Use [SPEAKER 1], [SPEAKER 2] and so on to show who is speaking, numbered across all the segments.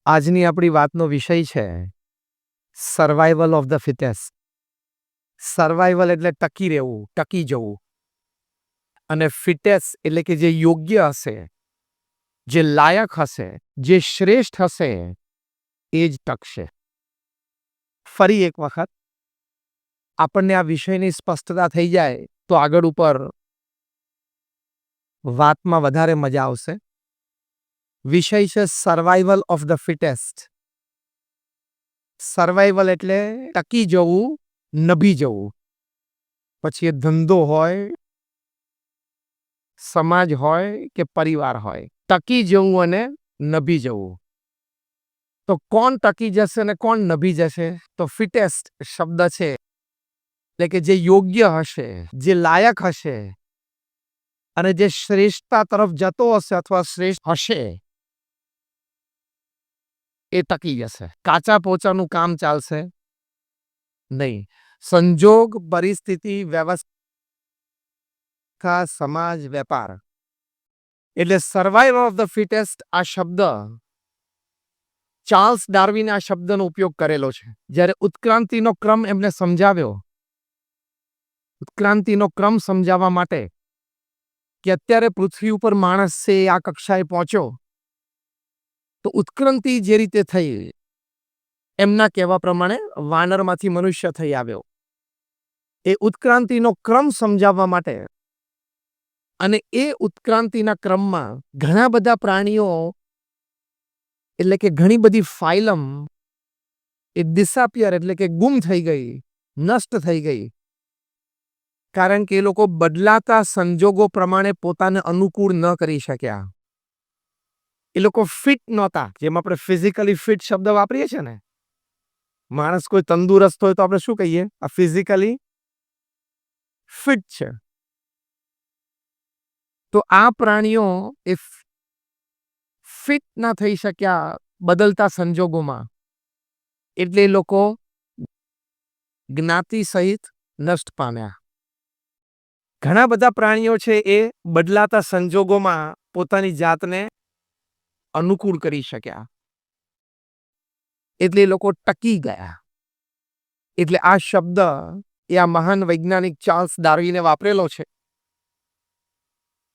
[SPEAKER 1] આજની આપણી વાતનો વિષય છે survival of the fittest. Survival એટલે ટકી રહેવું, ટકી જવું. અને ફિટેસ્ટ એટલે કે જે યોગ્ય હશે, જે લાયક હશે, જે શ્રેષ્ઠ હશે એ જ ટકશે. ફરી એક વખત આપણને આ વિષયની સ્પષ્ટતા થઈ જાય તો આગળ ઉપર વાતમાં વધારે મજા આવશે. વિષય છે survival of the fittest. Survival એટલે ટકી જવું, નભી જવું. પછી એ ધંધો હોય, સમાજ હોય કે પરિવાર હોય, ટકી જવું અને નભી જવું. તો કોણ ટકી જશે અને કોણ નભી જશે? તો ફિટેસ્ટ શબ્દ છે એટલે કે જે યોગ્ય હશે, જે લાયક હશે અને જે શ્રેષ્ઠતા તરફ જતો હશે અથવા શ્રેષ્ઠ હશે એ ટકી જશે. કાચા પોચાનું કામ ચાલશે નહીં. સંજોગ, પરિસ્થિતિ, વ્યવસ્થા, સમાજ, વેપાર એટલે સર્વાઈવલ ઓફ ધ ફિટેસ્ટ આ શબ્દ ચાર્લ્સ ડાર્વિને આ શબ્દનો ઉપયોગ કરેલો છે. જ્યારે ઉત્ક્રાંતિનો ક્રમ એમને સમજાવ્યો, ઉત્ક્રાંતિનો ક્રમ સમજાવવા માટે કે અત્યારે પૃથ્વી ઉપર માણસ છે આ કક્ષાએ પહોંચ્યો તો ઉત્ક્રાંતિ જે રીતે થઈ એમના કહેવા પ્રમાણે વાનરમાંથી મનુષ્ય થઈ આવ્યો. એ ઉત્ક્રાંતિનો ક્રમ સમજાવવા માટે અને એ ઉત્ક્રાંતિના ક્રમમાં ઘણા બધા પ્રાણીઓ એટલે કે ઘણી બધી ફાઇલમ એ ડિસઅપિયર એટલે કે ગુમ થઈ ગઈ, નષ્ટ થઈ ગઈ. કારણ કે એ લોકો બદલાતા સંજોગો પ્રમાણે પોતાને અનુકૂળ ન કરી શક્યા. એ લોકો ફિટ નહોતા. જેમ આપણે ફિઝિકલી ફિટ શબ્દ વાપરીએ છીએ ને, માણસ કોઈ તંદુરસ્ત હોય તો આપણે શું કહીએ? આ ફિઝિકલી ફિટ છે. તો આ પ્રાણીઓ એ ફિટ ના થઈ શક્યા બદલતા સંજોગોમાં, એટલે એ લોકો જ્ઞાતિ સહિત નષ્ટ પામ્યા. ઘણા બધા પ્રાણીઓ છે એ બદલાતા સંજોગોમાં પોતાની જાતને અનુકૂળ કરી શક્યા, એટલે એ લોકો ટકી ગયા. એટલે આ શબ્દ એ આ મહાન વૈજ્ઞાનિક ચાર્લ્સ ડાર્વિને વાપરેલો છે.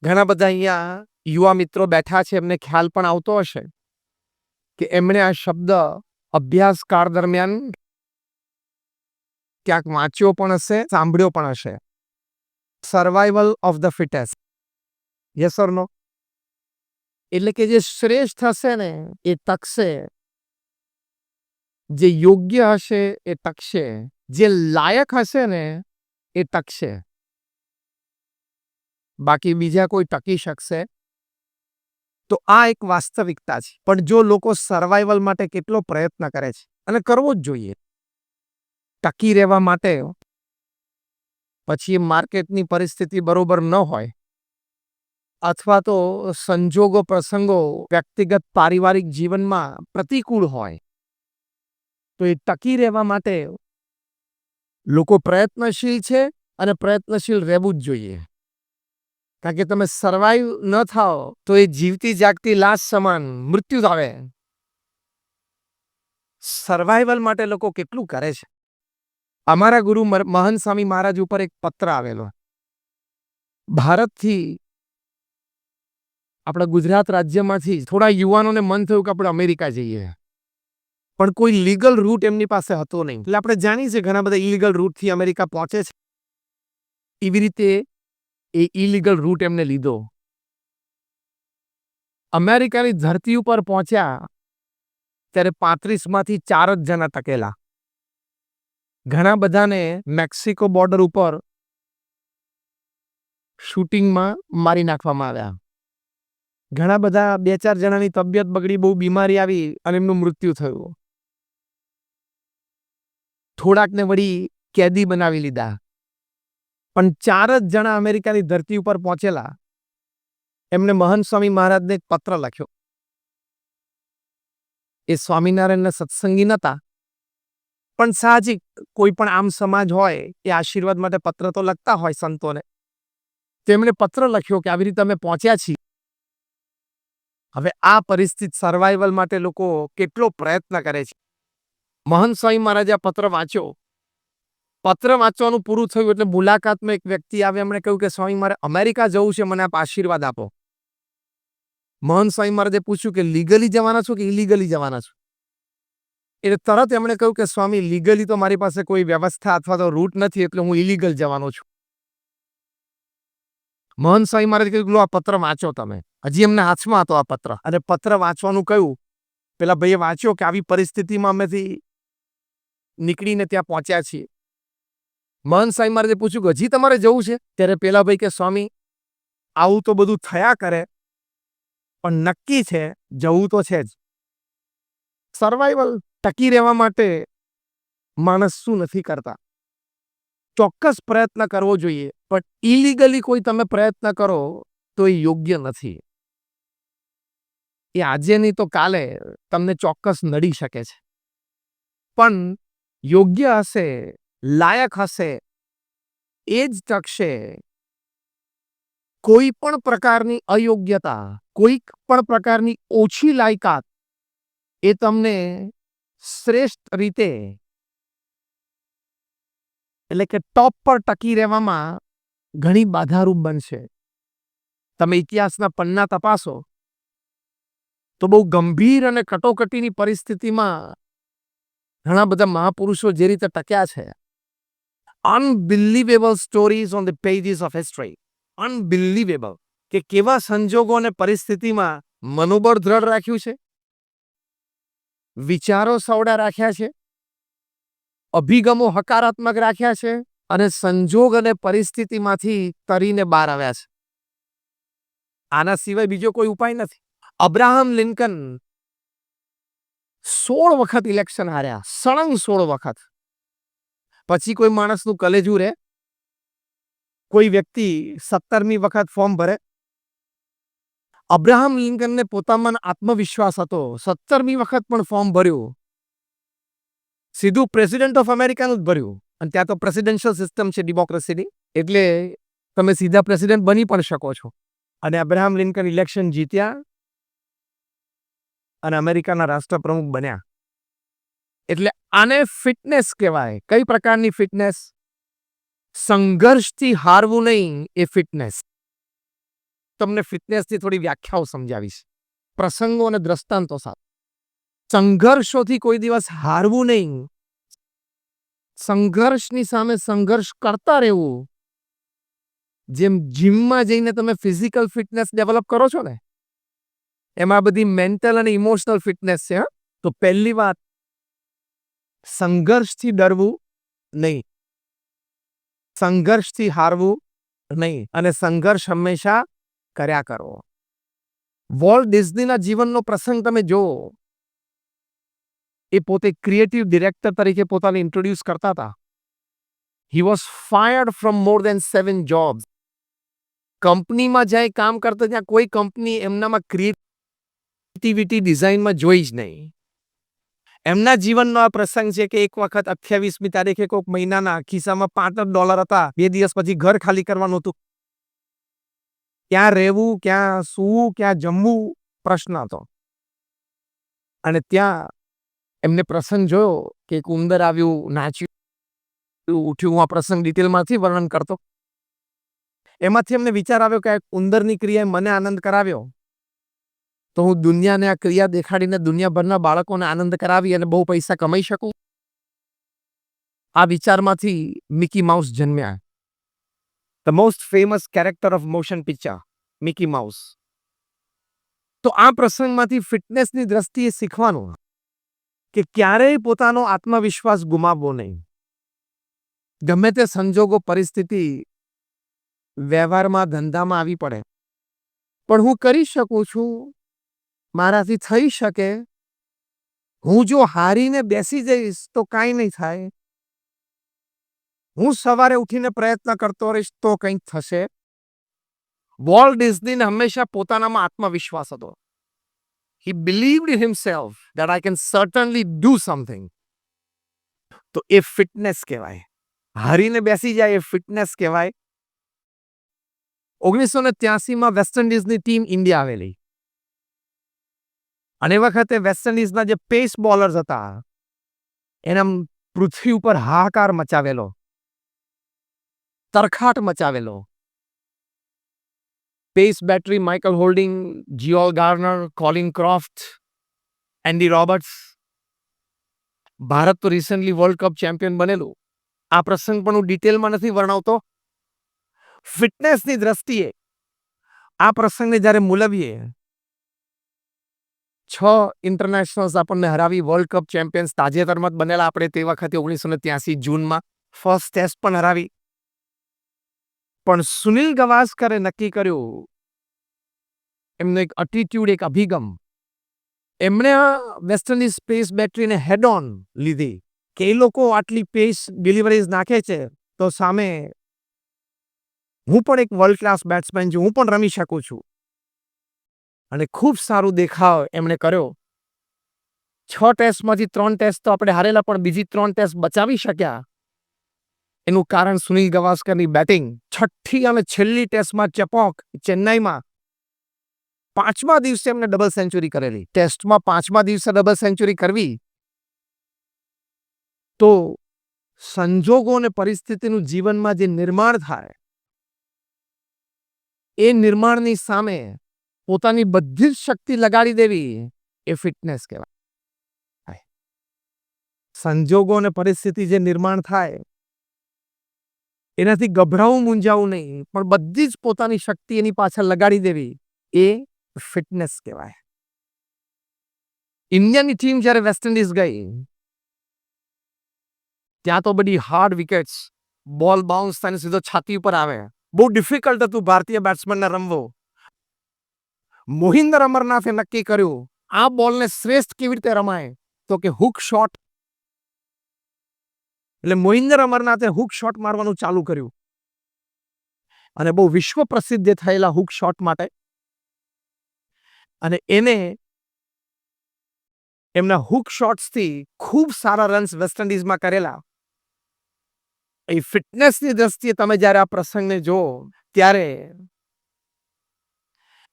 [SPEAKER 1] ઘણા બધા અહીંયા યુવા મિત્રો બેઠા છે, એમને ખ્યાલ પણ આવતો હશે કે એમણે આ શબ્દ અભ્યાસકાળ દરમિયાન ક્યાંક વાંચ્યો પણ હશે, સાંભળ્યો પણ હશે. Survival of the fittest. Yes or no? એટલે કે જે શ્રેષ્ઠ હશે ને એ ટકશે, જે યોગ્ય હશે એ ટકશે, જે લાયક હશે ને એ ટકશે. બાકી બીજા કોઈ ટકી શકશે? તો આ એક વાસ્તવિકતા છે. પણ જો લોકો સર્વાઈવલ માટે કેટલો પ્રયત્ન કરે છે, અને કરવો જ જોઈએ, ટકી રહેવા માટે, પછી માર્કેટની પરિસ્થિતિ બરોબર ન હોય અથવા તો સંજોગો પ્રસંગો વ્યક્તિગત પારિવારિક જીવનમાં પ્રતિકૂળ હોય, તો એ ટકી રહેવા માટે લોકો પ્રયત્નશીલ છે અને પ્રયત્નશીલ રહેવું જ જોઈએ. કારણ કે તમે સર્વાઈવ ન થાઓ તો એ જીવતી જાગતી લાશ સમાન મૃત્યુ જ આવે. સર્વાઈવલ માટે લોકો કેટલું કરે છે. અમારા ગુરુ મહંત સ્વામી મહારાજ ઉપર એક પત્ર આવેલો. ભારતથી, આપણા ગુજરાત રાજ્યમાંથી થોડા યુવાનોને મન થયું કે આપણે અમેરિકા જઈએ, પણ કોઈ લીગલ રૂટ એમની પાસે હતો નહીં. એટલે આપણે જાણીએ છીએ ઘણા બધા ઇલીગલ રૂટથી અમેરિકા પહોંચે છે. એવી રીતે એ ઇલીગલ રૂટ એમને લીધો. અમેરિકાની ધરતી ઉપર પહોંચ્યા ત્યારે 35માંથી 4 જ જણા ટકેલા. ઘણા બધાને મેક્સિકો બોર્ડર ઉપર શૂટિંગમાં મારી નાખવામાં આવ્યા. ઘણા બધા 2-4 જણાની તબિયત બગડી, બહુ બીમારી આવી અને એમનું મૃત્યુ થયું. થોડાકને વળી કેદી બનાવી લીધા. પણ 4 જ જણા અમેરિકાની ધરતી ઉપર પહોંચેલા. એમને મહંત સ્વામી મહારાજને એક પત્ર લખ્યો. એ સ્વામિનારાયણના સત્સંગી નહોતા, પણ સાહજિક કોઈ પણ આમ સમાજ હોય એ આશીર્વાદ માટે પત્ર તો લખતા હોય સંતોને. તેમણે પત્ર લખ્યો કે આવી રીતે અમે પહોંચ્યા છીએ, હવે આ પરિસ્થિતિ સર્વાઈવલ માટે લોકો કેટલો પ્રયત્ન કરે છે. મહંત સ્વામી મહારાજે આ પત્ર વાંચ્યો. પત્ર વાંચવાનું પૂરું થયું એટલે મુલાકાતમાં એક વ્યક્તિ આવે, એમણે કહ્યું કે સ્વામી મારે અમેરિકા જવું છે, મને આપ આશીર્વાદ આપો. મહંત સ્વામી મહારાજે પૂછ્યું કે લીગલી જવાના છો કે ઇલીગલી જવાના છો? એટલે તરત એમણે કહ્યું કે સ્વામી લીગલી તો મારી પાસે કોઈ વ્યવસ્થા અથવા તો રૂટ નથી, એટલે હું ઇલીગલ જવાનો છું. મહંત સ્વામી મહારાજે કહ્યું લો આ પત્ર વાંચો તમે. હજી એમના હાથમાં હતો આ પત્ર, અને પત્ર વાંચવાનું કહ્યું. પેલા ભાઈએ વાંચ્યો કે આવી પરિસ્થિતિમાં અમેથી નીકળીને ત્યાં પહોંચ્યા છીએ. મહંત સ્વામી મહારાજે પૂછ્યું કે હજી તમારે જવું છે? ત્યારે પેલા ભાઈ કે સ્વામી આવું તો બધું થયા કરે, પણ નક્કી છે જવું તો છે જ. સર્વાઈવલ ટકી રહેવા માટે માણસ શું નથી કરતા? ચોક્કસ પ્રયત્ન કરવો જોઈએ, પણ ઇલીગલી કોઈ તમે પ્રયત્ન કરો તો એ યોગ્ય નથી. એ આજે નહીં તો કાલે તમને ચોક્કસ નડી શકે છે. પણ યોગ્ય હશે, લાયક હશે, એ જ ટકશે. કોઈ પણ પ્રકારની અયોગ્યતા, કોઈ પણ પ્રકારની ઓછી લાયકાત એ તમને શ્રેષ્ઠ રીતે એટલે કે ટોપ પર ટકી રહેવામાં ઘણી બાધારૂપ બનશે. તમે ઇતિહાસના પન્ના તપાસો તો બહુ ગંભીર અને કટોકટીની પરિસ્થિતિમાં ઘણા બધા મહાપુરુષો જે રીતે ટક્યા છે. Unbelievable stories on the pages of history. Unbelievable કે કેવા સંજોગો અને પરિસ્થિતિમાં મનોબળ દ્રઢ રાખ્યું છે, વિચારો સવડા રાખ્યા છે, અભિગમો હકારાત્મક રાખ્યા છે, અને સંજોગ અને પરિસ્થિતિમાંથી તરીને બહાર આવ્યા છે. આના સિવાય બીજો કોઈ ઉપાય નથી. અબ્રાહમ લિંકન 16 વખત ઇલેક્શન હાર્યા, સળંગ 16 વખત. પછી કોઈ માણસનું કલેજું રહે? કોઈ વ્યક્તિ 17મી વખત ફોર્મ ભરે? અબ્રાહમ લિંકનને પોતામાં આત્મવિશ્વાસ હતો, 17મી વખત પણ ફોર્મ ભર્યું. સીધું પ્રેસિડેન્ટ ઓફ અમેરિકાનું જ ભર્યું, અને ત્યાં તો પ્રેસિડેન્શિયલ સિસ્ટમ છે ડેમોક્રેસીની, એટલે તમે સીધા પ્રેસિડેન્ટ બની પણ શકો છો. અને અબ્રાહમ લિંકન ઇલેક્શન જીત્યા અને અમેરિકાના રાષ્ટ્રપ્રમુખ બન્યા. એટલે આને ફિટનેસ કહેવાય. કઈ પ્રકારની ફિટનેસ? સંઘર્ષથી હારવું નહીં, એ ફિટનેસ. તમને ફિટનેસની થોડી વ્યાખ્યાઓ સમજાવીશ પ્રસંગો અને દ્રષ્ટાંતો સાથે. સંઘર્ષોથી કોઈ દિવસ હારવું નહીં, સંઘર્ષની સામે સંઘર્ષ કરતા રહેવું. જેમ જીમમાં જઈને તમે ફિઝિકલ ફિટનેસ ડેવલપ કરો છો ને, એમાં બધી મેન્ટલ અને ઇમોશનલ ફિટનેસ છે. તો પહેલી વાત, સંઘર્ષથી ડરવું નહીં, સંઘર્ષથી હારવું નહીં, અને સંઘર્ષ હંમેશા કર્યા કરો. વોલ્ટ ડિઝનીના જીવનનો પ્રસંગ તમે જુઓ. એ પોતે ક્રિએટિવ ડિરેક્ટર તરીકે પોતાને ઇન્ટ્રોડ્યુસ કરતા હતા. He was fired from more than 7 jobs. કંપનીમાં જાય કામ કરતા, ત્યાં કોઈ કંપની એમનામાં ક્રિએટિવિટી ડિઝાઇનમાં જોઈ જ નહીં. એમના જીવનનો આ પ્રસંગ છે કે એક વખત 28મી તારીખે કોઈક મહિનાના ખિસ્સામાં $5 હતા. 2 દિવસ પછી ઘર ખાલી કરવાનું હતું. ક્યાં રહેવું, ક્યાં સૂવું, ક્યાં જમવું પ્રશ્ન હતો. અને ત્યાં એમને પ્રસંગ જોયો કે એક ઉંદર આવ્યું, નાચ્યું, ઉઠ્યું. હું આ પ્રસંગ ડિટેલમાંથી વર્ણન કરતો. એમાંથી એમને વિચાર આવ્યો કે ઉંદરની ક્રિયાએ મને આનંદ કરાવ્યો, તો હું દુનિયાને આ ક્રિયા દેખાડીને દુનિયાભરના બાળકોને આનંદ કરાવી અને બહુ પૈસા કમાઈ શકું. આ વિચારમાંથી મિકી માઉસ જન્મ્યા. The most famous character of motion picture, Mickey mouse. તો આ પ્રસંગમાંથી ફિટનેસની દ્રષ્ટિએ શીખવાનું કે ક્યારેય પોતાનો આત્મવિશ્વાસ ગુમાવવો નહીં. ગમે તે સંજોગો, પરિસ્થિતિ વ્યવહારમાં, ધંધામાં આવી પડે, પણ હું કરી શકું છું, મારાથી થઈ શકે. હું જો હારીને બેસી જઈશ તો કાંઈ નહીં થાય. હું સવારે ઉઠીને પ્રયત્ન કરતો રહીશ તો કંઈક થશે. વોલ્ટ ડિઝનીને હંમેશા પોતાનામાં આત્મવિશ્વાસ હતો. He believed in himself that I can certainly do something. તો એ ફિટનેસ કહેવાય. હારીને બેસી જાય એ ફિટનેસ કહેવાય. 1983માં વેસ્ટ ઇન્ડિઝની ટીમ ઇન્ડિયા આવેલી. અને એ વખતે વેસ્ટ ઇન્ડિઝના જે પેસ બોલર્સ હતા એને આમ પૃથ્વી ઉપર હાહાકાર મચાવેલો, તરખાટ મચાવેલો. Pace battery Michael Holding, Joel Garner, Colin Croft, Andy Roberts. Bharat તો રિસેન્ટલી વર્લ્ડ કપ ચેમ્પિયન બનેલું. આ પ્રસંગ પણ હું ડિટેલમાં નથી વર્ણવતો. ફિટનેસની દ્રષ્ટિએ આ પ્રસંગને જ્યારે મૂલવીએ, 6 ઇન્ટરનેશનલ્સ આપણને હરાવી વર્લ્ડ કપ ચેમ્પિયન્સ તાજેતરમાં જ બનેલા આપણે તે વખતે 1983 જૂનમાં ફર્સ્ટ ટેસ્ટ પણ હરાવી. પણ સુનિલ ગવાસ્કરે નક્કી કર્યું, એમનો એક એટીટ્યુડ, એક અભિગમ, એમણે આ વેસ્ટ ઇન્ડિઝ સ્પેસ બેટરીને હેડ ઓન લીધી કે એ લોકો આટલી પેસ ડિલિવરીઝ નાખે છે તો સામે હું પણ એક વર્લ્ડ ક્લાસ બેટ્સમેન છું, હું પણ રમી શકું છું. અને ખૂબ સારું દેખાવ એમણે કર્યો. 6 ટેસ્ટમાંથી 3 ટેસ્ટ તો આપણે હારેલા, પણ બીજી 3 ટેસ્ટ બચાવી શક્યા. એનું કારણ સુનિલ ગવાસ્કરની બેટિંગ. છઠ્ઠી અને છેલ્લી ટેસ્ટમાં ચેપોક ચેન્નાઈમાં 5મા દિવસે એમને ડબલ સેન્ચુરી કરેલી. ટેસ્ટમાં 5મા દિવસે ડબલ સેન્ચુરી કરવી તો સંજોગો અને પરિસ્થિતિનું જીવનમાં જે નિર્માણ થાય એ નિર્માણની સામે પોતાની બધી જ શક્તિ લગાડી દેવી એ ફિટનેસ કહેવાય. સંજોગો અને પરિસ્થિતિ જે નિર્માણ થાય એનાથી ગભરાવું, મૂંઝાવું નહીં, પણ બધી જ પોતાની શક્તિ એની પાછળ લગાડી દેવી એ ફિટનેસ કહેવાય. ઇન્ડિયાની ટીમ જ્યારે વેસ્ટ ઇન્ડિઝ ગઈ ત્યાં તો બધી હાર્ડ વિકેટ્સ, બોલ બાઉન્સ થઈને સીધો છાતી ઉપર આવે. બહુ ડિફિકલ્ટ હતું ભારતીય બેટ્સમેનને રમવો. મોહિન્દર અમરનાથે નક્કી કર્યું આ બોલને શ્રેષ્ઠ કેવી રીતે રમાય, તો કે હુક શોટ. એટલે મોહિન્દર અમરનાથે હુક શોટ મારવાનું ચાલુ કર્યું અને બહુ વિશ્વ પ્રસિદ્ધ થયેલા હુક શોટ માટે. અને એને એમના હુક શોટ્સથી ખૂબ સારા રન્સ વેસ્ટ ઇન્ડિઝમાં કરેલા. એ ફિટનેસની દ્રષ્ટિએ તમે જ્યારે આ પ્રસંગને જુઓ ત્યારે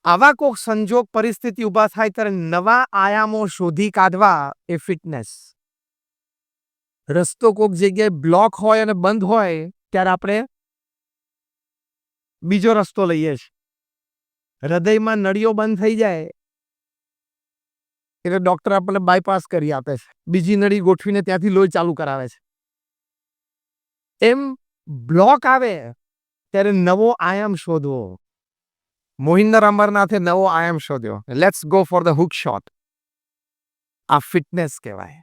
[SPEAKER 1] આવા કોઈક સંજોગ પરિસ્થિતિ ઊભા થાય ત્યારે નવા આયામો શોધી કાઢવા એ ફિટનેસ. રસ્તો કોઈક જગ્યાએ બ્લોક હોય અને બંધ હોય ત્યારે આપણે બીજો રસ્તો લઈએ છીએ. હૃદયમાં નળીઓ બંધ થઈ જાય એટલે ડોક્ટર આપણને બાયપાસ કરી આપે છે, બીજી નળી ગોઠવીને ત્યાંથી લોહી ચાલુ કરાવે છે. એમ બ્લોક આવે ત્યારે નવો આયામ શોધવો. મોહિન્દર અમરનાથે નવો આયામ શોધ્યો. Let's go for the hook shot. આ ફિટનેસ કહેવાય.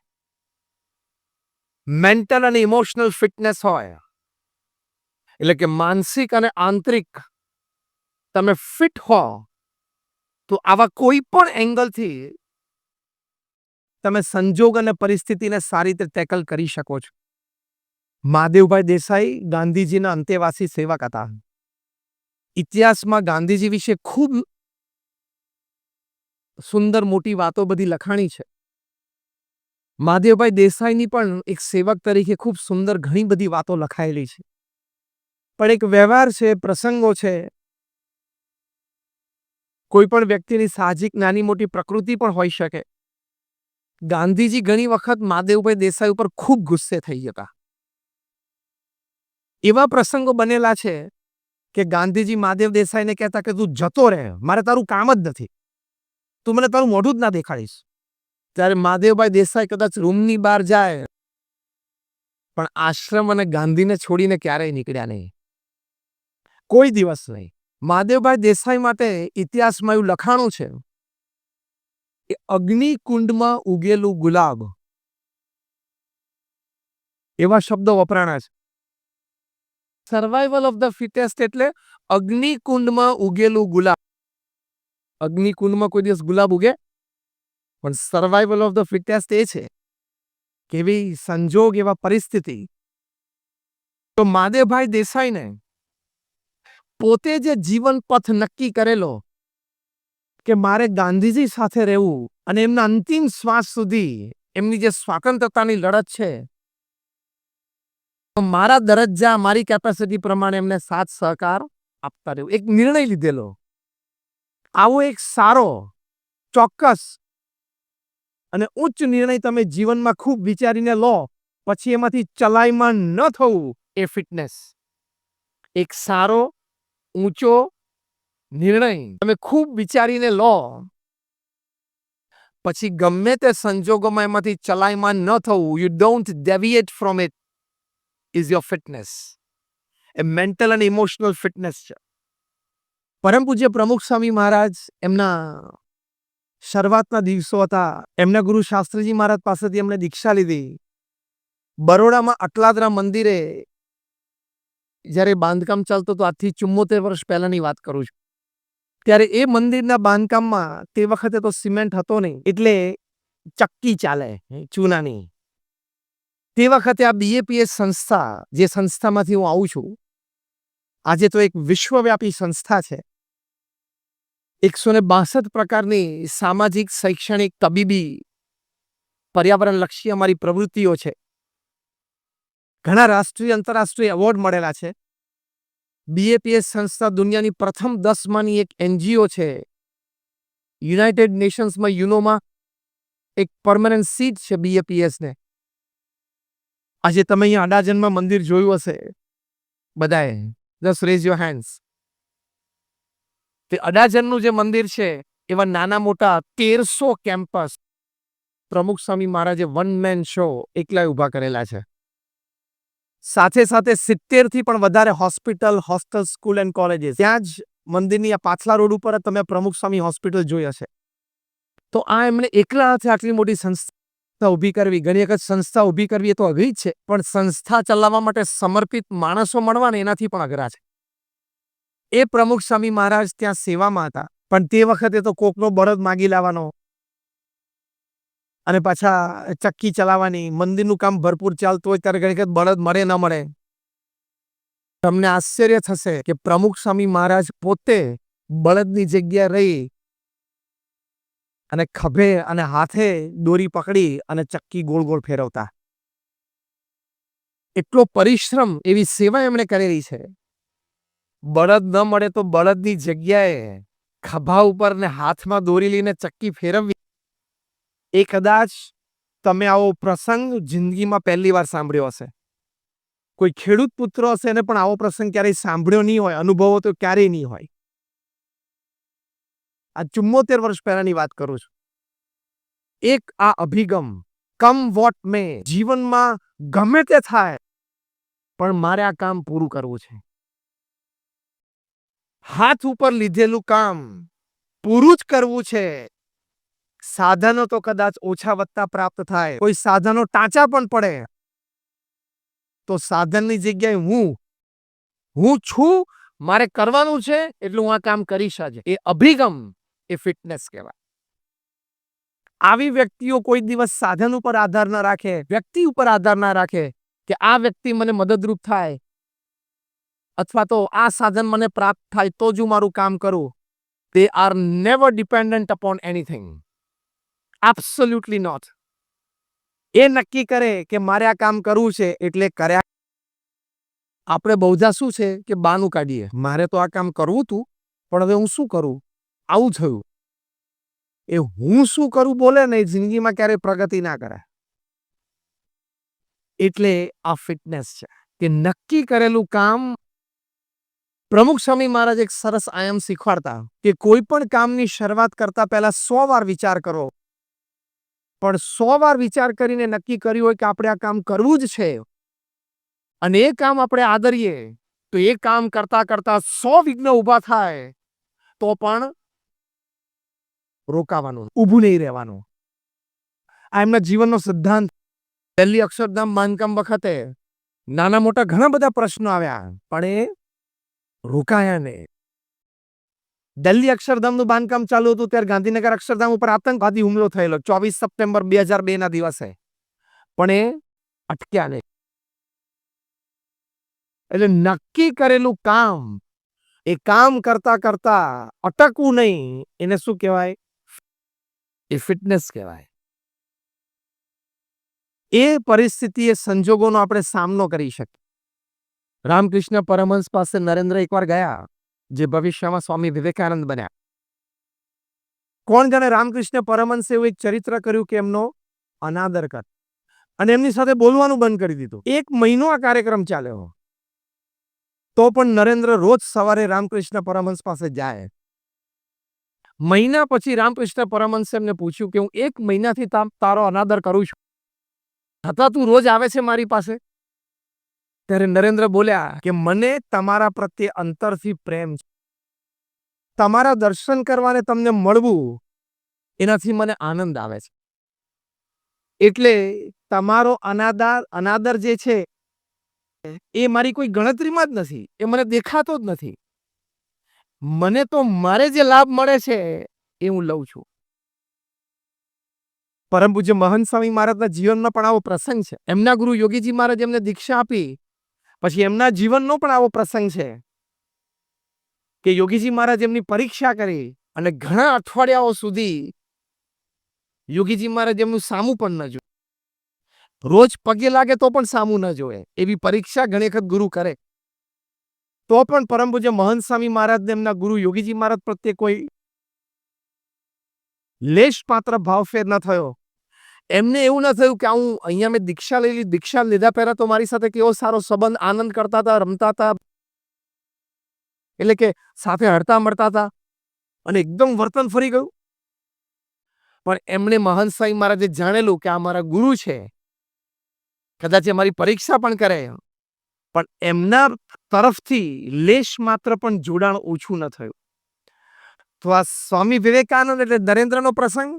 [SPEAKER 1] મેન્ટલ અને ઇમોશનલ ફિટનેસ હોય એટલે કે માનસિક અને આંતરિક તમે ફિટ હો તો આવા કોઈ પણ એંગલથી તમે સંજોગ અને પરિસ્થિતિને સારી રીતે ટેકલ કરી શકો છો. મહાદેવભાઈ દેસાઈ ગાંધીજીના અંતેવાસી સેવક હતા. ઇતિહાસમાં ગાંધીજી વિશે ખૂબ સુંદર મોટી વાતો બધી લખાણી છે. મહાદેવભાઈ દેસાઈની પણ એક સેવક તરીકે ખૂબ સુંદર ઘણી બધી વાતો લખાયેલી છે. પણ એક વ્યવહાર છે, પ્રસંગો છે, કોઈ પણ વ્યક્તિની સાહજિક નાની મોટી પ્રકૃતિ પણ હોઈ શકે. ગાંધીજી ઘણી વખત મહાદેવભાઈ દેસાઈ ઉપર ખૂબ ગુસ્સે થઈ જતા. એવા પ્રસંગો બનેલા છે કે ગાંધીજી મહાદેવ દેસાઈને કહેતા કે તું જતો રહે, મારે તારું કામ જ નથી, તું મને તારું મોઢું જ ના દેખાડીશ. ત્યારે મહાદેવભાઈ દેસાઈ કદાચ રૂમની બહાર જાય પણ આશ્રમ અને ગાંધીને છોડીને ક્યારેય નીકળ્યા નહીં, કોઈ દિવસ નહીં. મહાદેવભાઈ દેસાઈ માટે ઇતિહાસમાં એવું લખાણું છે કે અગ્નિકુંડમાં ઉગેલું ગુલાબ, એવા શબ્દો વપરાણા છે. સર્વાઈવલ ઓફ ધ ફિટેસ્ટ એટલે અગ્નિકુંડમાં ઉગેલું ગુલાબ. અગ્નિકુંડમાં કોઈ દિવસ ગુલાબ ઉગે? પણ સર્વાઈવલ ઓફ ધ ફિટેસ્ટ એ છે કે એવી સંજોગ, એવા પરિસ્થિતિ. તો મહાદેવભાઈ દેસાઈને પોતે જે જીવન પથ નક્કી કરેલો કે મારે ગાંધીજી સાથે રહેવું અને એમના અંતિમ શ્વાસ સુધી એમની જે સ્વાતંત્રતાની લડત છે, મારા દરજ્જા, મારી કેપેસિટી પ્રમાણે એમને સાથ સહકાર આપતા રહેવું, એક નિર્ણય લીધેલો. આવો એક સારો, ચોક્કસ અને ઉચ્ચ નિર્ણય તમે જીવનમાં ખૂબ વિચારીને લો, પછી એમાંથી ચલાયમાન ન થવું એ ફિટનેસ. એક સારો ઊંચો નિર્ણય તમે ખૂબ વિચારીને લો, પછી ગમે તે સંજોગોમાં એમાંથી ચલાયમાન ન થવું, you don't deviate from it, is your fitness. એ મેન્ટલ અને ઇમોશનલ ફિટનેસ છે. પરમ પૂજ્ય પ્રમુખ સ્વામી મહારાજ એમના શરૂઆતના દિવસો હતા. એમના ગુરુ શાસ્ત્રીજી મહારાજ પાસેથી એમણે દીક્ષા લીધી. બરોડામાં અટલાદરા મંદિરે જ્યારે બાંધકામ ચાલતું હતું, આજથી 74 વર્ષ પહેલાની વાત કરું છું, ત્યારે એ મંદિરના બાંધકામમાં તે વખતે તો સિમેન્ટ હતો નહીં, એટલે ચક્કી ચાલે ચૂનાની. તે વખતે આ BAPS સંસ્થા, જે સંસ્થામાંથી હું આવું છું, આજે તો એક વિશ્વવ્યાપી સંસ્થા છે. 162 પ્રકારની સામાજિક, શૈક્ષણિક, તબીબી, પર્યાવરણલક્ષી અમારી પ્રવૃત્તિઓ છે. ઘણા રાષ્ટ્રીય, આંતરરાષ્ટ્રીય એવોર્ડ મળેલા છે. BAPS સંસ્થા દુનિયાની પ્રથમ 10માંની એક NGO છે. યુનાઇટેડ નેશન્સમાં, યુનોમાં એક પરમનન્ટ સીટ છે BAPSને. આજે તમે અહીંયા અડાજણમાં મંદિર જોયું હશે બધાએ, જસ્ટ રેઝ યોર હેન્ડ્સ. તે અડાજણનું જે મંદિર છે, એવા નાના મોટા 1300 કેમ્પસ પ્રમુખ સ્વામી મહારાજે વન મેન શો એકલા ઊભા કરેલા છે. સાથે સાથે 70 થી પણ વધારે hospital, hostel, school and colleges. ત્યાં જ મંદિરની આ પાછલા રોડ ઉપર જ તમે પ્રમુખ સ્વામી હોસ્પિટલ જોઈ હશે. તો આ એમણે એકલા હાથે આટલી મોટી સંસ્થા ઊભી કરવી. ઘણી વખત સંસ્થા ઊભી કરવી એ તો અઘરી જ છે, પણ સંસ્થા ચલાવવા માટે સમર્પિત માણસો મળવા ને એનાથી પણ અઘરા છે. એ પ્રમુખ સ્વામી મહારાજ ત્યાં સેવામાં હતા, પણ તે વખતે તો કોકનો બળદ માગી લાવવાનો અને પાછા ચક્કી ચલાવવાની. મંદિરનું કામ ભરપૂર ચાલતું હોય ત્યારે ઘણી વખત બળદ મળે ન મળે. તમને આશ્ચર્ય થશે કે પ્રમુખ સ્વામી મહારાજ પોતે બળદની જગ્યાએ રહી અને ખભે અને હાથે દોરી પકડી અને ચક્કી ગોળ ગોળ ફેરવતા. એટલો પરિશ્રમ, એવી સેવા એમણે કરેલી છે. બળદ ન મળે તો બળદની જગ્યાએ ખભા ઉપર ને હાથમાં દોરી લઈને ચક્કી ફેરવવી, એ કદાચ તમે આવો પ્રસંગ જિંદગીમાં પહેલી વાર સાંભળ્યો હશે. કોઈ ખેડૂત પુત્ર હશે એને પણ આવો પ્રસંગ ક્યારેય સાંભળ્યો નહીં હોય, અનુભવો તો ક્યારેય નહીં હોય. આ 74 વર્ષ પહેલાની વાત કરું છું. એક આ અભિગમ, કમ વોટ મે, જીવનમાં ગમે તે થાય પણ મારે આ કામ પૂરું કરવું છે. હાથ ઉપર લીધેલું કામ પૂરું જ કરવું છે. સાધનો તો કદાચ ઓછા વત્તા પ્રાપ્ત થાય, કોઈ સાધનો ટાંચા પણ પડે, તો સાધનની જગ્યાએ હું છું, મારે કરવાનું છે એટલે હું આ કામ કરીશ જ. એ અભિગમ, એ ફિટનેસ કહેવાય. આવી વ્યક્તિઓ કોઈ દિવસ સાધન ઉપર આધાર ના રાખે, વ્યક્તિ ઉપર આધાર ના રાખે કે આ વ્યક્તિ મને મદદરૂપ થાય અથવા તો આ સાધન મને પ્રાપ્ત થાય તો જ હું મારું કામ કરું. They are never dependent upon anything. Absolutely not. એ નક્કી કરે કે મારે આ કામ કરવું છે એટલે કર્યા. આપણે બહુધા શું છે કે બાનું કાઢીએ, મારે તો આ કામ કરવું હતું પણ હવે હું શું કરું, આવું થયું. એ હું શું કરું બોલે ને, જિંદગીમાં ક્યારેય પ્રગતિ ના કરે. એટલે આ ફિટનેસ છે કે નક્કી કરેલું કામ. પ્રમુખ સ્વામી મહારાજ એક સરસ આયામ શીખવાડતા કે કોઈ પણ કામની શરૂઆત કરતા પહેલા 100 વાર વિચાર કરો, પણ 100 વાર વિચાર કરીને નક્કી કર્યું હોય કે આપણે આ કામ કરવું જ છે અને એ કામ આપણે આદરીએ, તો એ કામ કરતા કરતા 100 વિઘ્ન ઊભા થાય તો પણ રોકાવાનું, ઊભું નહીં રહેવાનું. આ એમના જીવનનો સિદ્ધાંત. દિલ્હી અક્ષરધામ બાંધકામ વખતે નાના મોટા ઘણા બધા પ્રશ્નો આવ્યા, પણ એ રોકાયા નહીં. દિલ્હી અક્ષરધામનું બાંધકામ ચાલુ હતું ત્યારે ગાંધીનગર અક્ષરધામ ઉપર આતંકવાદી હુમલો થયેલો 24 સપ્ટેમ્બર 2002 ના દિવસે, પણ એ અટક્યા નહીં. એટલે નક્કી કરેલું કામ, એ કામ કરતા કરતા અટકવું નહીં, એને શું કહેવાય? એ ફિટનેસ કહેવાય. એ પરિસ્થિતિ, એ સંજોગોનો આપણે સામનો કરી શકીએ. રામકૃષ્ણ પરમહંસ પાસે નરેન્દ્ર એકવાર ગયા, જે ભવિષ્યમાં સ્વામી વિવેકાનંદ બન્યા. કોણ જાણે રામકૃષ્ણ પરમહંસે એવું એક ચરિત્ર કર્યું કે એમનો અનાદર કર અને એમની સાથે બોલવાનું બંધ કરી દીધું. 1 મહિનો આ કાર્યક્રમ ચાલ્યો. તો પણ નરેન્દ્ર રોજ સવારે રામકૃષ્ણ પરમહંસ પાસે જાય. મહિના પછી રામકૃષ્ણ પરમહંસે એમને પૂછ્યું કે હું 1 મહિનાથી તારો અનાદર કરું છું, છતાં તું રોજ આવે છે મારી પાસે? ત્યારે નરેન્દ્ર બોલ્યા કે મને તમારા પ્રત્યે અંતરથી પ્રેમ છે. તમારા દર્શન કરવાને તમને મળવું એનાથી મને આનંદ આવે છે. એટલે તમારો અનાદર જે છે એ મારી કોઈ ગણતરીમાં જ નથી, એ મને દેખાતો જ નથી. મને તો મારે જે લાભ મળે છે એ હું લઉં છું. પરમ પૂજ્ય મહંત સ્વામી મહારાજના જીવનમાં પણ આવો પ્રસંગ છે. એમના ગુરુ યોગીજી મહારાજ એમને દીક્ષા આપી પછી એમના જીવનનો પણ આવો પ્રસંગ છે કે યોગીજી મહારાજ એમની પરીક્ષા કરી અને ઘણા અઠવાડિયાઓ સુધી યોગીજી મહારાજ એમનું સામું પણ ન જોયું. રોજ પગે લાગે તો પણ સામું ન જોવે એવી પરીક્ષા ઘણી વખત ગુરુ કરે. તો પણ પરમ પૂજ્ય મહંત સ્વામી મહારાજને એમના ગુરુ યોગીજી મહારાજ પ્રત્યે કોઈ લેશ માત્ર ભાવફેર ન થયો. એમને એવું ન થયું કે હું અહીંયા મેં દીક્ષા લઈ લીધી, દીક્ષા લીધા પહેલા તો મારી સાથે કેવો સારો સંબંધ, આનંદ કરતા હતા, રમતા હતા, એટલે કે સાથે હરતા મળતા હતા અને એકદમ વર્તન ફરી ગયું. પણ એમણે મહંત સ્વામી મહારાજે જાણેલું કે આ મારા ગુરુ છે, કદાચ એ મારી પરીક્ષા પણ કરે, પણ એમના તરફથી લેશ માત્ર પણ જોડાણ ઓછું ન થયું. તો આ સ્વામી વિવેકાનંદ એટલે નરેન્દ્રનો પ્રસંગ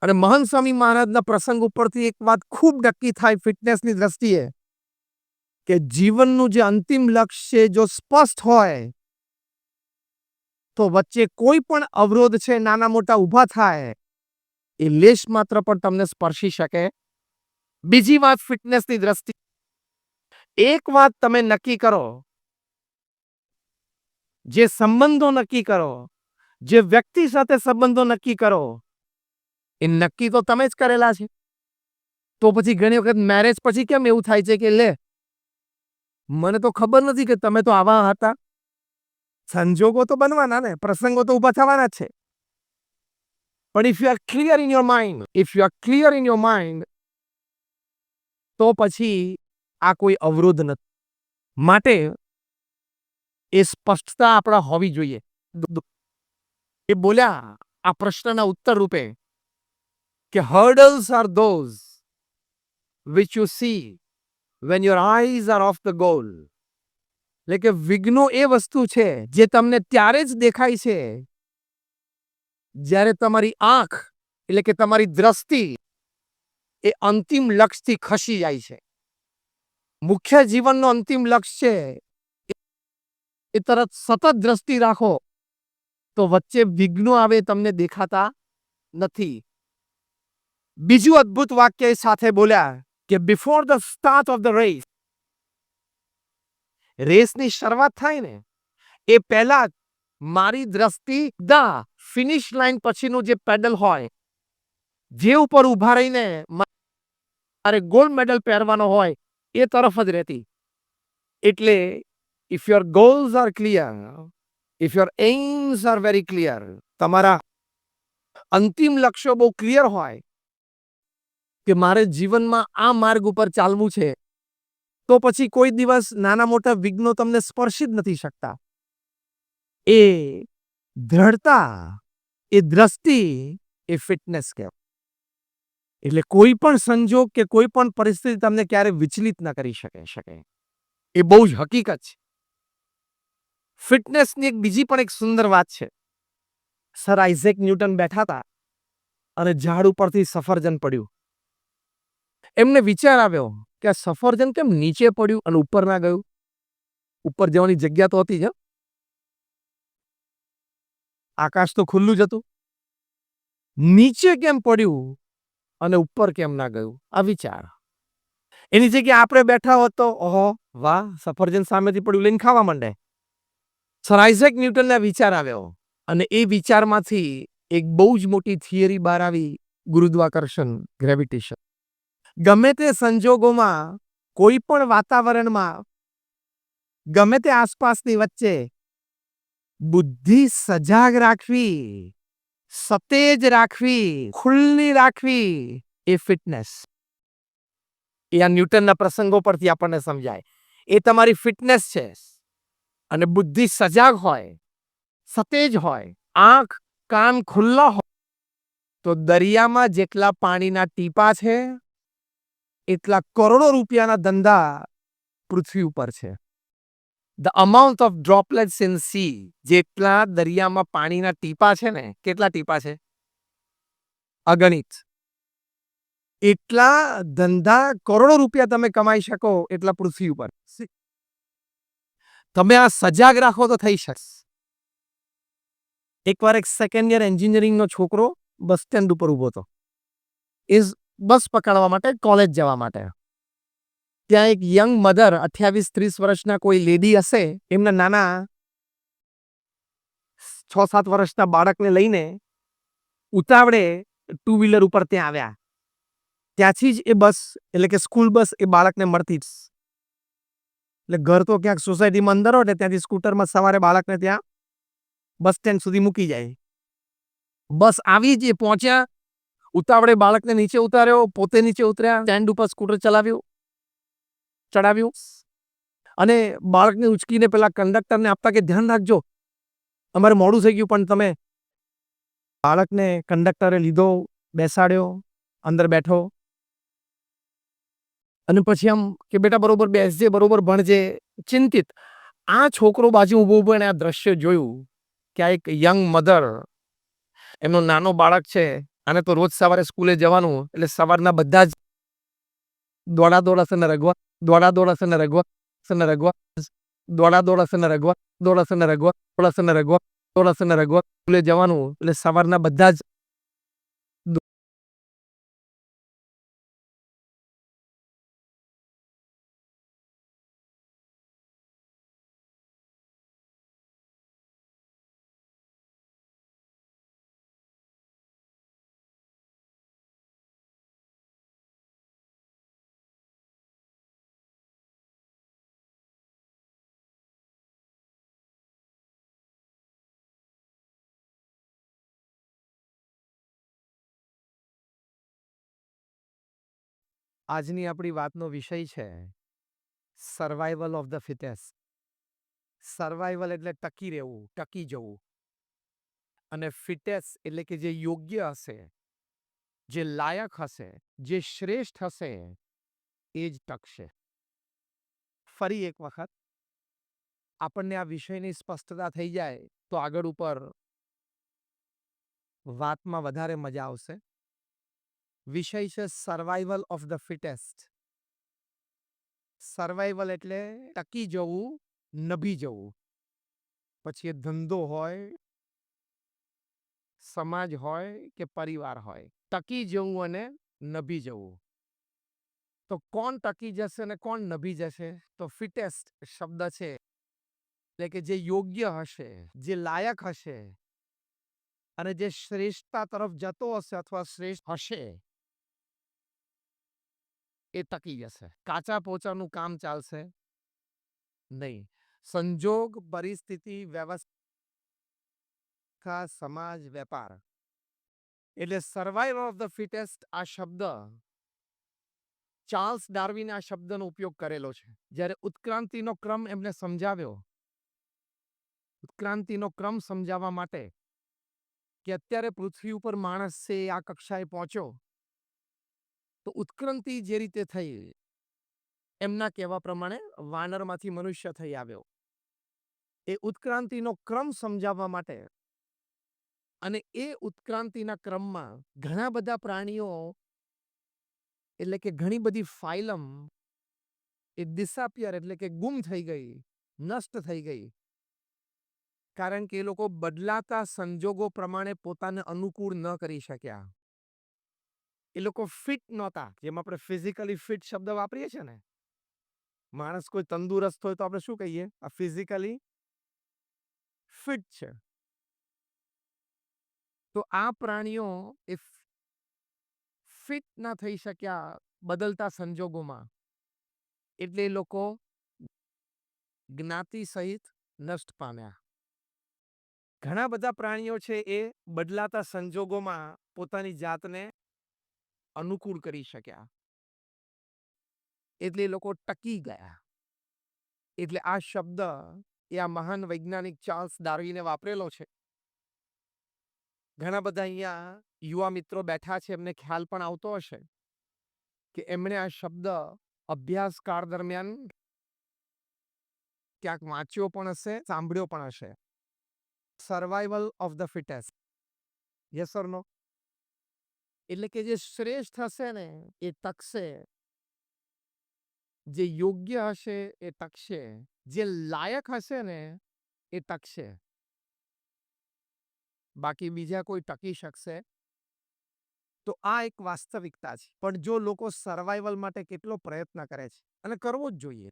[SPEAKER 1] અને મહંત સ્વામી મહારાજના પ્રસંગ ઉપરથી એક વાત ખૂબ નક્કી થાય ફિટનેસની દ્રષ્ટિએ કે જીવનનું જે અંતિમ લક્ષ્ય જો સ્પષ્ટ હોય તો વચ્ચે કોઈ પણ અવરોધ છે નાના મોટા ઊભા થાય એ લેશ માત્ર પણ તમને સ્પર્શી શકે. બીજી વાત ફિટનેસની દ્રષ્ટિ, એક વાત તમે નક્કી કરો, જે સંબંધો નક્કી કરો, જે વ્યક્તિ સાથે સંબંધો નક્કી કરો, એ નક્કી તો તમે જ કરેલા છે. તો પછી ઘણી વખત મેરેજ પછી કેમ એવું થાય છે કે લે મને તો ખબર નથી કે તમે તો આવા હતા. સંજોગો તો બનવાના ને, પ્રસંગો તો ઊભા થવાના જ છે. પણ if you are clear in your mind, તો પછી આ કોઈ અવરોધ નથી. માટે એ સ્પષ્ટતા આપણા હોવી જોઈએ. એ બોલ્યા આ પ્રશ્નના ઉત્તર રૂપે કે hurdles are those which you see when your eyes are off the goal. એટલે કે વિઘ્નો એ વસ્તુ છે જે તમને ત્યારે જ દેખાય છે જ્યારે તમારી આંખ એટલે કે તમારી દ્રષ્ટિ એ અંતિમ લક્ષ્યથી ખસી જાય છે. મુખ્ય જીવનનો અંતિમ લક્ષ્ય છે એ તરત સતત દ્રષ્ટિ રાખો તો વચ્ચે વિઘ્નો આવે તમને દેખાતા નથી. બીજું અદ્ભુત વાક્ય એ સાથે બોલ્યા કે before the start of the રેસની શરૂઆત થાય ને એ પહેલા જ મારી દ્રષ્ટિ ફિનિશ લાઈન પછીનું જે પેડલ હોય જે ઉપર ઊભા રહીને મારે ગોલ્ડ મેડલ પહેરવાનો હોય એ તરફ જ રહેતી. એટલે if your goals are clear, if your aims are very clear, તમારા અંતિમ લક્ષ્યો બહુ ક્લિયર હોય કે મારે જીવનમાં આ માર્ગ ઉપર ચાલવું છે, તો પછી કોઈ દિવસ નાના મોટા વિઘ્નો તમને સ્પર્શી જ નથી શકતા. એ દ્રઢતા, એ દ્રષ્ટિ, એ ફિટનેસ કહેવાય. એટલે કોઈ પણ સંજોગ કે કોઈ પણ પરિસ્થિતિ તમને ક્યારે વિચલિત ન કરી શકે. એ બહુ જ હકીકત છે. ફિટનેસની એક બીજી પણ એક સુંદર વાત છે. સર આઇઝેક ન્યૂટન બેઠા હતા અને ઝાડ ઉપરથી સફરજન પડ્યું. એમને વિચાર આવ્યો કે આ સફરજન કેમ નીચે પડ્યું અને ઉપર ના ગયું? ઉપર જવાની જગ્યા તો હતી જ, આકાશ તો ખુલ્લું જ હતું. નીચે કેમ પડ્યું અને ઉપર કેમ ના ગયું? આ વિચાર. એની જગ્યાએ આપણે બેઠા હોત તો ઓહો વાહ, સફરજન સામેથી પડ્યું લઈને ખાવા માંડે. સર આઇઝેક ન્યૂટનને વિચાર આવ્યો અને એ વિચારમાંથી એક બહુ જ મોટી થિયરી બહાર આવી, ગુરુત્વાકર્ષણ, ગ્રેવિટેશન. ગમે તે સંજોગોમાં, કોઈ પણ વાતાવરણમાં, ગમે તે આસપાસની વચ્ચે બુદ્ધિ સજાગ રાખવી, સતેજ રાખવી, ખુલ્લી રાખવી એ ફિટનેસ. એ આ ન્યૂટનના પ્રસંગો પરથી આપણને સમજાય. એ તમારી ફિટનેસ છે. અને બુદ્ધિ સજાગ હોય, સતેજ હોય, આંખ કાન ખુલ્લા હોય, તો દરિયામાં જેટલા પાણીના ટીપા છે એટલા કરોડો રૂપિયાના ધંધા પૃથ્વી ઉપર છે. The amount of droplets in sea, જેટલા દરિયામાં પાણીના ટીપા છે ને, કેટલા ટીપા છે? અગણિત. એટલા ધંધા કરોડો રૂપિયા તમે કમાઈ શકો એટલા પૃથ્વી ઉપર. તમે આ સજાગ રાખો તો થઈ શકશે. એકવાર એક સેકન્ડ યર એન્જિનિયરિંગનો છોકરો બસ સ્ટેન્ડ ઉપર ઊભો હતો. એ બસ પકડવા માટે કોલેજ જવા માટે. ત્યાં એક યંગ મધર 28-30 વર્ષના કોઈ લેડી હશે, એમના નાના 6-7 વર્ષના બાળકને લઈને ઉતાવળે ટુ વ્હીલર ઉપર ત્યાં આવ્યા. ત્યાંથી જ એ બસ એટલે કે સ્કૂલ બસ એ બાળકને મળતી જ. એટલે ઘર તો ક્યાંક સોસાયટીમાં અંદર હોય, ત્યાંથી સ્કૂટરમાં સવારે બાળકને ત્યાં બસ સ્ટેન્ડ સુધી મૂકી જાય. બસ આવી જ એ પહોંચ્યા, ઉતાવળે બાળકને નીચે ઉતાર્યો, પોતે નીચે ઉતર્યા, સ્ટેન્ડ ઉપર સ્કૂટર ચડાવ્યું અને બાળકને ઉચકીને પેલા કંડક્ટરને આપતા કે ધ્યાન રાખજો, અમારે મોડું થઈ ગયું. પણ તમે બાળકને કંડક્ટરે લીધો, બેસાડ્યો, અંદર બેઠો અને પછી આમ કે બેટા બરોબર બેસજે, બરોબર ભણજે, ચિંતિત. આ છોકરો બાજુ ઊભો ઊભો એને આ દ્રશ્ય જોયું કે આ એક યંગ મધર, એમનો નાનો બાળક છે, અને તો રોજ સવારે સ્કૂલે જવાનું, એટલે સવારના બધા જ દોડાદોડ હશે ને રગવા, દોડાદોડ હશે ને રગવા, દોડાદોડ હશે ને રગવા, દોડ હશે ને રગવા, દોડ હશે ને રગવા, દોડ હશે ને રગવા, સ્કૂલે જવાનું, એટલે સવારના બધા જ આજની આપણી વાતનો વિષય છે survival of the fittest. Survival એટલે ટકી રહેવું, ટકી જવું. અને ફિટેસ્ટ એટલે કે જે યોગ્ય હશે, જે લાયક હશે, જે શ્રેષ્ઠ હશે, એ જ ટકશે. ફરી એક વખત આપણને આ વિષયની સ્પષ્ટતા થઈ જાય તો આગળ ઉપર વાતમાં વધારે મજા આવશે. વિષય છે survival of the fittest. Survival એટલે ટકી જવું, નભી જવું. પછી એ ધંધો હોય, સમાજ હોય કે પરિવાર હોય, ટકી જવું અને નભી જવું. તો કોણ ટકી જશે અને કોણ નભી જશે? તો ફિટેસ્ટ શબ્દ છે એટલે કે જે યોગ્ય હશે, જે લાયક હશે અને જે શ્રેષ્ઠતા તરફ જતો હશે અથવા શ્રેષ્ઠ હશે, એ ટકી જશે. કાચા પોચાનું કામ ચાલશે નહીં. સંજોગ, પરિસ્થિતિ, વ્યવસ્થા, સમાજ, વેપાર, એટલે સર્વાઈવલ ઓફ ધ ફિટેસ્ટ આ શબ્દ ચાર્લ્સ ડાર્વિને આ શબ્દનો ઉપયોગ કરેલો છે. જ્યારે ઉત્ક્રાંતિનો ક્રમ એમને સમજાવ્યો, ઉત્ક્રાંતિનો ક્રમ સમજાવવા માટે કે અત્યારે પૃથ્વી ઉપર માણસ છે આ કક્ષાએ પહોંચ્યો, તો ઉત્ક્રાંતિ જે રીતે થઈ, એમના કહેવા પ્રમાણે વાનરમાંથી મનુષ્ય થઈ આવ્યો. એ ઉત્ક્રાંતિનો ક્રમ સમજાવવા માટે અને એ ઉત્ક્રાંતિના ક્રમમાં ઘણા બધા પ્રાણીઓ એટલે કે ઘણી બધી ફાઇલમ એ ડિસઅપિયર એટલે કે ગુમ થઈ ગઈ, નષ્ટ થઈ ગઈ. કારણ કે એ લોકો બદલાતા સંજોગો પ્રમાણે પોતાને અનુકૂળ ન કરી શક્યા. એ લોકો ફિટ નહોતા. જેમ આપણે ફિઝિકલી ફિટ શબ્દ વાપરીએ છીએ ને, માણસ કોઈ તંદુરસ્ત હોય તો આપણે શું કહીએ? આ ફિઝિકલી ફિટ છે. તો આ પ્રાણીઓ એ ફિટ ના થઈ શક્યા બદલતા સંજોગોમાં, એટલે એ લોકો જ્ઞાતિ સહિત નષ્ટ પામ્યા. ઘણા બધા પ્રાણીઓ છે એ બદલાતા સંજોગોમાં પોતાની જાતને અનુકૂળ કરી શક્યા, એટલે એ લોકો ટકી ગયા. એટલે આ શબ્દ એ આ મહાન વૈજ્ઞાનિક ચાર્લ્સ ડાર્વિને વાપરેલો છે. ઘણા બધા અહીંયા યુવા મિત્રો બેઠા છે, એમને ખ્યાલ પણ આવતો હશે કે એમણે આ શબ્દ અભ્યાસકાળ દરમિયાન ક્યાંક વાંચ્યો પણ હશે, સાંભળ્યો પણ હશે. Survival of the fittest. Yes or no? એટલે કે જે શ્રેષ્ઠ હશે ને એ ટકશે, જે યોગ્ય હશે એ ટકશે, જે લાયક હશે ને એ ટકશે, બાકી બીજા કોઈ ટકી શકશે. તો આ એક વાસ્તવિકતા છે. પણ જો લોકો સર્વાઈવલ માટે કેટલો પ્રયત્ન કરે છે, અને કરવો જ જોઈએ.